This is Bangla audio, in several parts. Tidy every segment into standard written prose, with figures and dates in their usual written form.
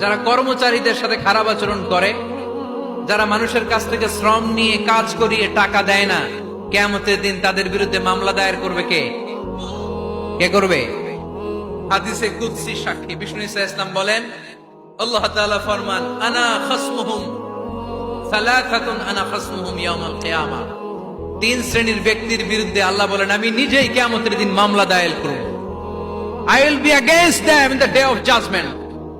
যারা কর্মচারীদের সাথে খারাপ আচরণ করে, যারা মানুষের কাছ থেকে শ্রম নিয়ে কাজ করিয়ে টাকা দেয় না, কিয়ামতের দিন তাদের বিরুদ্ধে মামলা দায়ের করবে কে? কে করবে? হাদিসে কুদসি সাক্ষী বিষ্ণু ঈসা ইসলাম বলেন, আল্লাহ তাআলা ফরমান, আনা খাসমুহুম সালাসাতুন আনা খাসমুহুম ইয়াউমাল কিয়ামা। তিন শ্রেণীর ব্যক্তির বিরুদ্ধে আল্লাহ বলেন, আমি নিজেই কিয়ামতের দিন মামলা দায়ের করব। I will be against them in the day of judgment.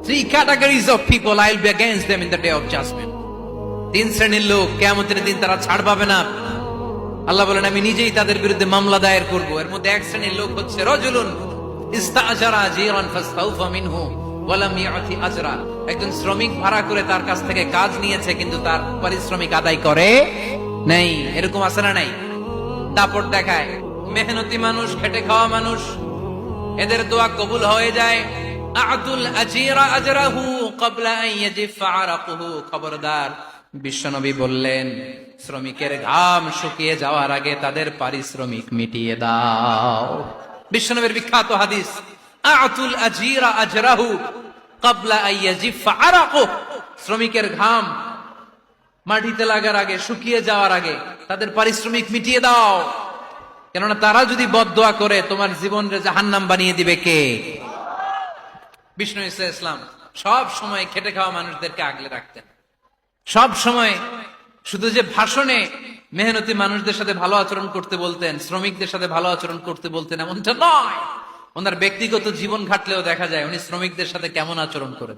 Three categories of people, I will be against them in the day of judgment. তিন শ্রেণীর লোক কিয়ামতের দিন তারা ছাড় পাবে না। আল্লাহ বলেন, আমি নিজেই তাদের বিরুদ্ধে মামলা দায়ের করব। এর মধ্যে এক শ্রেণীর লোক হচ্ছে রাজুলুন ইস্তাআজারা জিরান ফাস্তাউফা মিনহু ওয়া লাম ইয়াতি আজরা। একজন শ্রমিক ভাড়া করে তার কাছ থেকে কাজ নিয়েছে, কিন্তু তার পারিশ্রমিক আদায় করে নাই। এরকম আছে না নাই? দাপট দেখায়। মেহনতি মানুষ, খেটে খাওয়া মানুষ, এদের দোয়া কবুল হয়ে যায়। আতুল আজিরা আজরাহু ক্বাবলা আন ইয়াজিফা আরাকুহু। খবরদার, বিশ্বনবী বললেন, শ্রমিকের ঘাম শুকিয়ে যাওয়ার আগে তাদের পারিশ্রমিক মিটিয়ে দাও। বিশ্বনবীর বিখ্যাত হাদিস, আতুল আজিরা আজরাহু ক্বাবলা আন ইয়াজিফা আরাকুহু। শ্রমিকের ঘাম মাটিতে লাগার আগে, শুকিয়ে যাওয়ার আগে তাদের পারিশ্রমিক মিটিয়ে দাও। কেননা তারা যদি বদদোয়া করে তোমার জীবনকে জাহান্নাম বানিয়ে দিবে কে? বিষ্ণু ঈসা ইসলাম সব সময় খেটে খাওয়া মানুষদেরকে আগলে রাখতেন। সব সময় শুধু যে ভাষণে মেহনতি মানুষদের সাথে ভালো আচরণ করতে বলতেন, শ্রমিকদের সাথে ভালো আচরণ করতে বলতেন, এমনটা নয়। ওনার ব্যক্তিগত জীবন ঘাটলেও দেখা যায় উনি শ্রমিকদের সাথে কেমন আচরণ করেন।